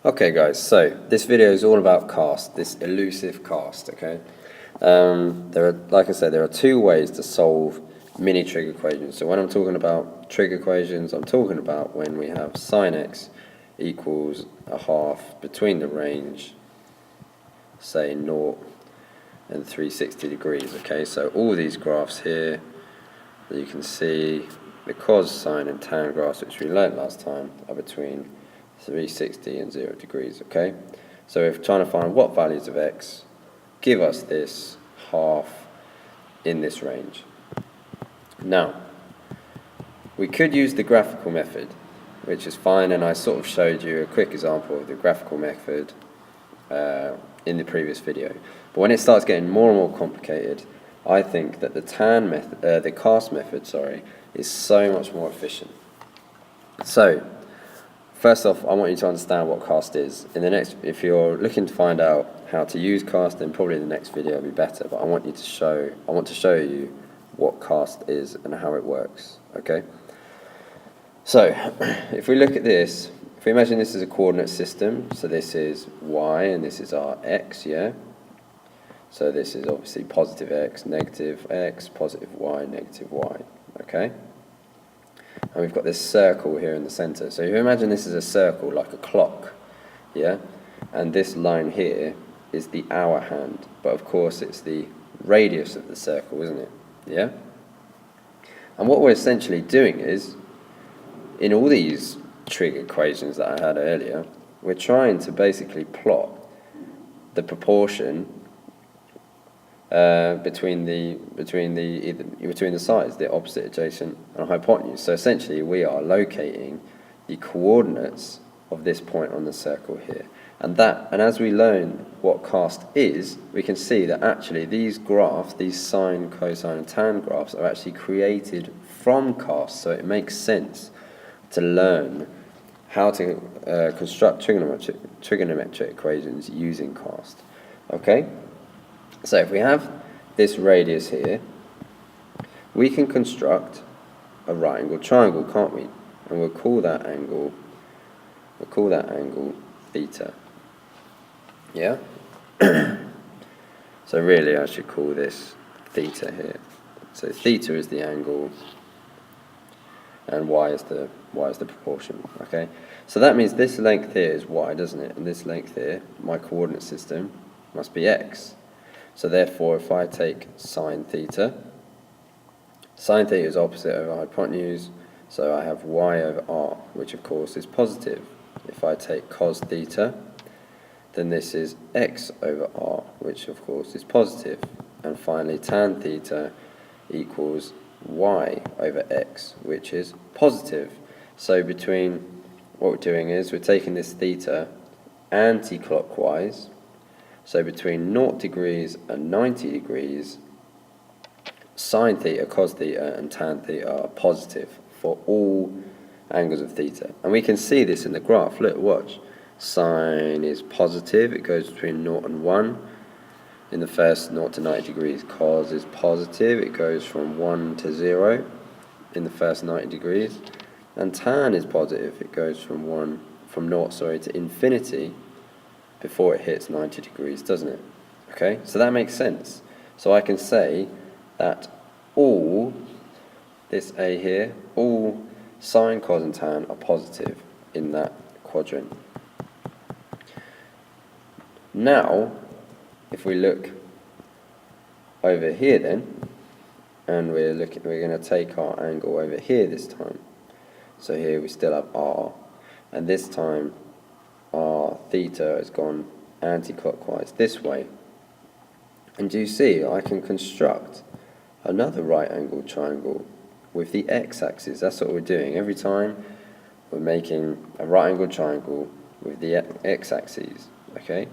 Okay guys, so this video is all about cast, this elusive cast, okay? Like I said, there are two ways to solve mini trig equations. So when I'm talking about trig equations, I'm talking about when we have sine x equals a half between the range, say 0 and 360 degrees, okay? So all these graphs here, you can see the cos, sine and tan graphs, which we learnt last time, are between 360 and 0 degrees, okay? So if trying to find what values of x give us this half in this range. Now, we could use the graphical method, which is fine, and I sort of showed you a quick example of the graphical method in the previous video. But when it starts getting more and more complicated, I think that the cast method, is so much more efficient. So, first off, I want you to understand what cast is. If you're looking to find out how to use cast, then probably the next video will be better. But I want to show you what cast is and how it works. Okay. So, if we look at this, if we imagine this is a coordinate system, so this is y and this is our x, yeah. So this is obviously positive x, positive y, negative y. Okay. And we've got this circle here in the center. So if you imagine this is a circle like a clock, yeah? And this line here is the hour hand, but of course it's the radius of the circle, isn't it? Yeah? And what we're essentially doing is, in all these trig equations that I had earlier, we're trying to basically plot the proportion between the sides, the opposite, adjacent, and hypotenuse. So essentially, we are locating the coordinates of this point on the circle here, and as we learn what cast is, we can see that actually these graphs, these sine, cosine, and tan graphs, are actually created from cast. So it makes sense to learn how to construct trigonometric equations using cast. Okay. So if we have this radius here, we can construct a right angled triangle, can't we? And we'll call that angle theta. Yeah? So really I should call this theta here. So theta is the angle and y is the proportion. Okay? So that means this length here is y, doesn't it? And this length here, my coordinate system, must be x. So therefore, if I take sine theta is opposite over hypotenuse, so I have y over r, which of course is positive. If I take cos theta, then this is x over r, which of course is positive. And finally, tan theta equals y over x, which is positive. So what we're doing is we're taking this theta anti-clockwise. So between 0 degrees and 90 degrees, sine theta, cos theta, and tan theta are positive for all angles of theta. And we can see this in the graph. Look, watch. Sine is positive. It goes between 0 and 1 in the first 0 to 90 degrees. Cos is positive. It goes from 1 to 0 in the first 90 degrees. And tan is positive. It goes from 0 to infinity before it hits 90 degrees, doesn't it? Okay, so that makes sense. So I can say that all this A here, all sine, cos, and tan are positive in that quadrant. Now, if we look over here then, and we're going to take our angle over here this time. So here we still have r, and this time our theta has gone anti-clockwise this way. And do you see, I can construct another right angled triangle with the x-axis. That's what we're doing. Every time we're making a right angled triangle with the x-axis, okay?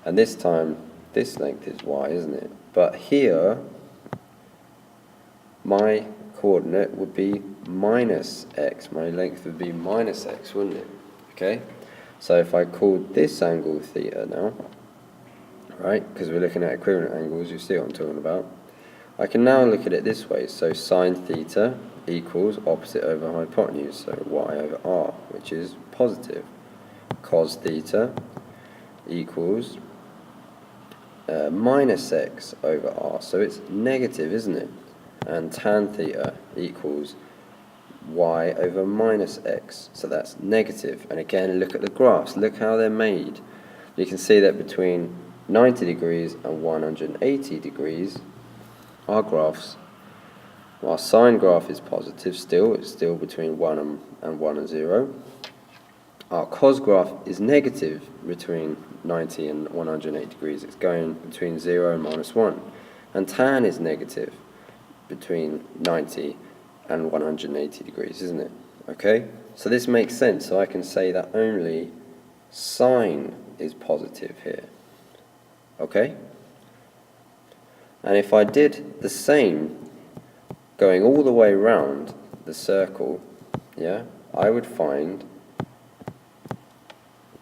And this time, this length is y, isn't it? But here, my coordinate would be minus x. My length would be minus x, wouldn't it? Okay? So if I called this angle theta now, right, because we're looking at equivalent angles, you see what I'm talking about, I can now look at it this way. So sine theta equals opposite over hypotenuse, so y over r, which is positive. cos theta equals minus x over r. So it's negative, isn't it? And tan theta equals y over minus x. So that's negative. And again, look at the graphs. Look how they're made. You can see that between 90 degrees and 180 degrees, our graphs, our sine graph is positive still. It's still between 1 and 0. Our cos graph is negative between 90 and 180 degrees. It's going between 0 and minus 1. And tan is negative between 90 and 180 degrees, isn't it? Okay? So this makes sense. So I can say that only sine is positive here. Okay? And if I did the same going all the way around the circle, yeah, I would find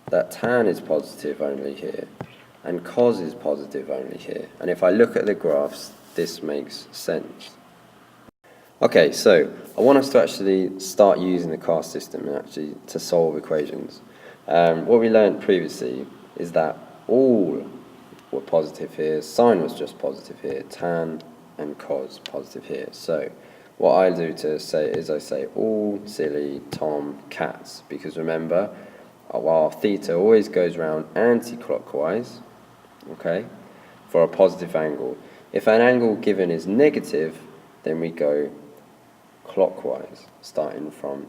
that tan is positive only here and cos is positive only here. And if I look at the graphs, this makes sense. Okay, so I want us to actually start using the cast system and actually to solve equations. What we learned previously is that all were positive here, sine was just positive here, tan and cos positive here. So what I do to say is I say all silly Tom cats, because remember, while theta always goes round anti-clockwise, okay, for a positive angle. If an angle given is negative, then we go clockwise, starting from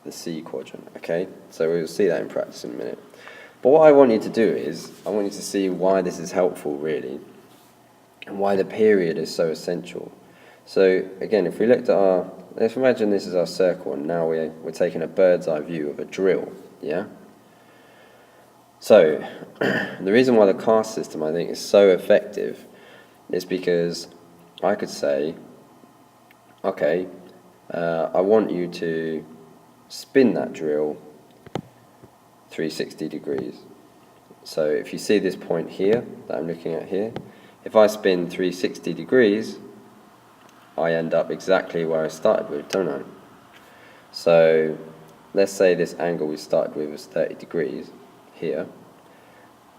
the C quadrant, okay? So we'll see that in practice in a minute. But what I want you to do is, I want you to see why this is helpful, really, and why the period is so essential. So, again, if we looked at let's imagine this is our circle, and now we're taking a bird's eye view of a drill, yeah? So, the reason why the cast system, I think, is so effective is because I could say, okay, I want you to spin that drill 360 degrees. So if you see this point here that I'm looking at here, if I spin 360 degrees, I end up exactly where I started with, don't I? So let's say this angle we started with was 30 degrees here.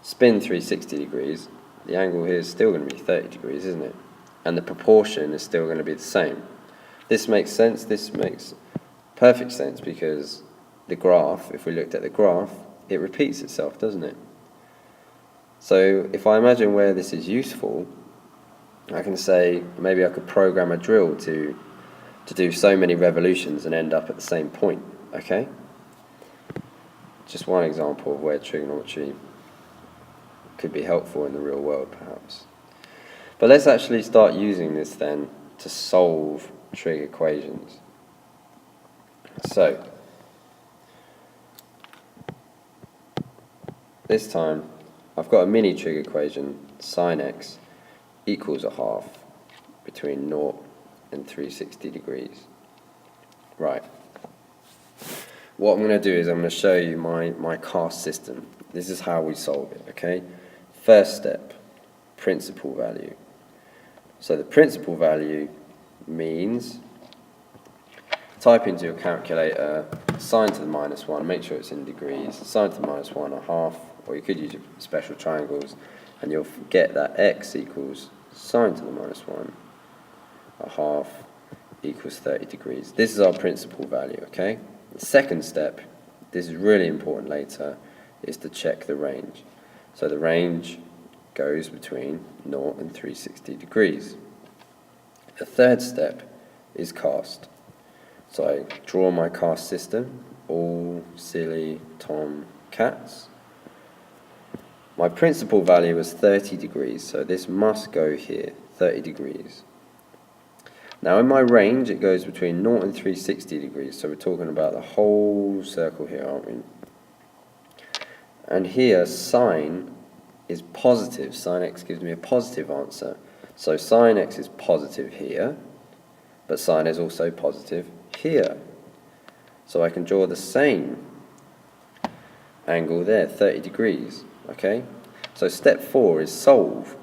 Spin 360 degrees, the angle here is still going to be 30 degrees, isn't it? And the proportion is still going to be the same. This makes sense. This makes perfect sense because the graph, if we looked at the graph, it repeats itself, doesn't it? So if I imagine where this is useful, I can say maybe I could program a drill to do so many revolutions and end up at the same point, okay? Just one example of where trigonometry could be helpful in the real world, perhaps. But let's actually start using this then to solve trig equations. So, this time I've got a mini trig equation, sine x equals a half between 0 and 360 degrees. Right. What I'm going to do is I'm going to show you my cast system. This is how we solve it, okay? First step, principal value. So the principal value means type into your calculator sine to the minus 1, make sure it's in degrees, sine to the minus 1 a half, or you could use your special triangles, and you'll get that x equals sine to the minus 1 a half equals 30 degrees. This is our principal value, okay? The second step, this is really important later, is to check the range. So the range goes between 0 and 360 degrees. The third step is cast. So I draw my cast system, all silly Tom cats. My principal value was 30 degrees, so this must go here, 30 degrees. Now in my range it goes between 0 and 360 degrees, so we're talking about the whole circle here, aren't we? And here sine is positive, sine x gives me a positive answer. So sine x is positive here, but sine is also positive here. So I can draw the same angle there, 30 degrees, okay? So step 4 is solve.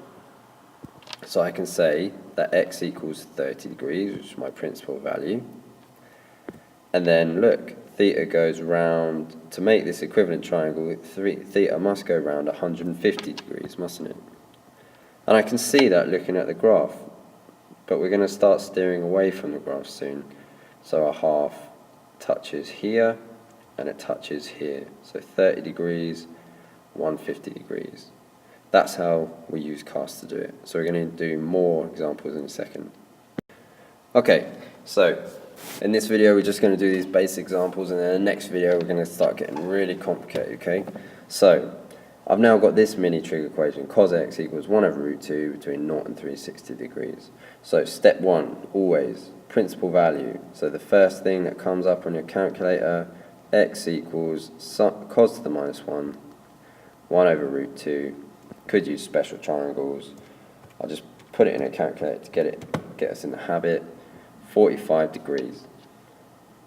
So I can say that x equals 30 degrees, which is my principal value. And then look, theta goes round, to make this equivalent triangle, theta must go round 150 degrees, mustn't it? And I can see that looking at the graph, but we're going to start steering away from the graph soon. So our half touches here, and it touches here. So 30 degrees, 150 degrees. That's how we use cast to do it. So we're going to do more examples in a second. Okay, so in this video we're just going to do these basic examples, and in the next video we're going to start getting really complicated, okay? So I've now got this mini trig equation, cos x equals 1 over root 2 between 0 and 360 degrees. So step 1, always, principal value. So the first thing that comes up on your calculator, x equals cos to the minus 1, 1 over root 2. Could use special triangles. I'll just put it in a calculator to get us in the habit. 45 degrees.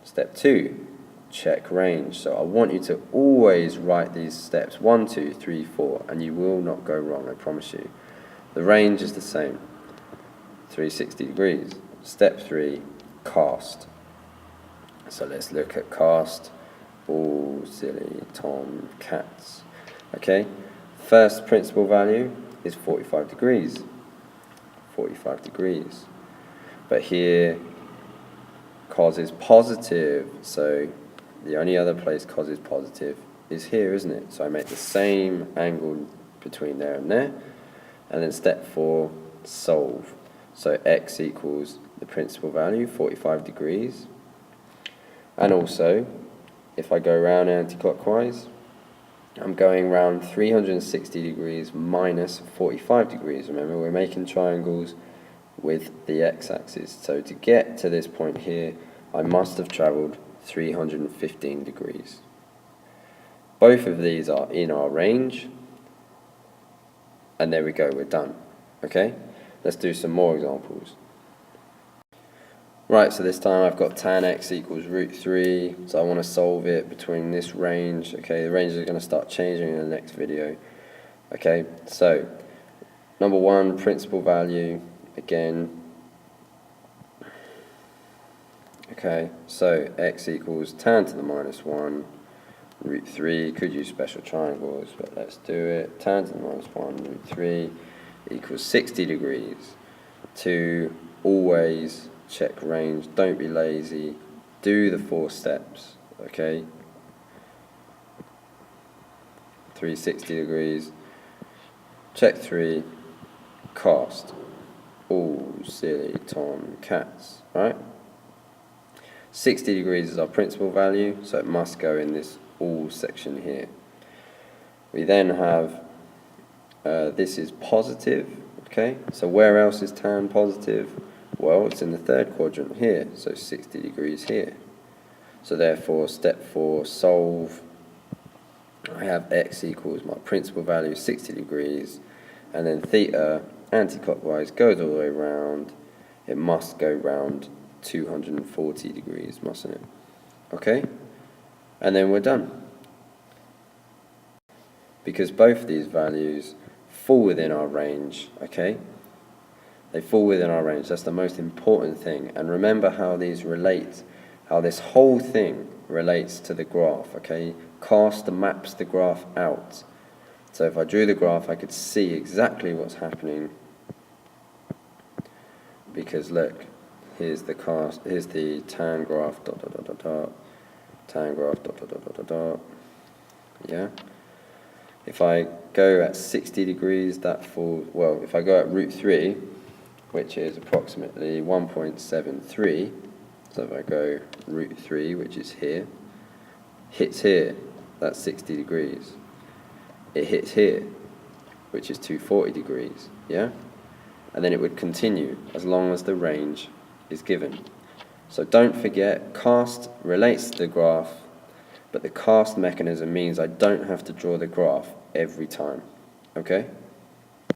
Step 2, check range. So I want you to always write these steps 1, 2, 3, 4, and you will not go wrong, I promise you. The range is the same, 360 degrees. Step 3, cast. So let's look at cast. Ball, silly, tom, cats. Okay, first principal value is 45 degrees. 45 degrees. But here, cos is positive, so the only other place cos is positive is here, isn't it? So I make the same angle between there and there. And then step 4, solve. So x equals the principal value, 45 degrees. And also, if I go round anti-clockwise, I'm going round 360 degrees minus 45 degrees. Remember, we're making triangles with the x-axis. So to get to this point here, I must have travelled 315 degrees. Both of these are in our range, and there we go, we're done. Okay, let's do some more examples. Right, so this time I've got tan x equals root 3, so I want to solve it between this range. Okay, the ranges are going to start changing in the next video. Okay, so number 1, principal value, again. Okay, so x equals tan to the minus 1, root 3, could use special triangles, but let's do it. Tan to the minus 1, root 3 equals 60 degrees. To always check range, don't be lazy, do the 4 steps, okay? 360 degrees, check 3, cast, all silly tom cats, right? 60 degrees is our principal value, so it must go in this all section here. We then have, this is positive, okay? So where else is tan positive? Well, it's in the third quadrant here, so 60 degrees here. So therefore, step 4, solve. I have x equals my principal value, 60 degrees, and then theta, anti-clockwise, goes all the way round. It must go round 240 degrees, mustn't it? Okay? And then we're done. Because both of these values fall within our range, okay? They fall within our range. That's the most important thing. And remember how these relate, how this whole thing relates to the graph, okay? Cast maps the graph out. So if I drew the graph, I could see exactly what's happening. Because look, here's the cast, here's the tan graph, dot, dot, dot, dot, dot. Tan graph, dot, dot, dot, dot, dot, dot. Yeah? If I go at 60 degrees, that falls, well, if I go at root 3, which is approximately 1.73, so if I go root 3, which is here, hits here, that's 60 degrees. It hits here, which is 240 degrees, yeah? And then it would continue as long as the range is given. So don't forget, cast relates to the graph, but the cast mechanism means I don't have to draw the graph every time, okay?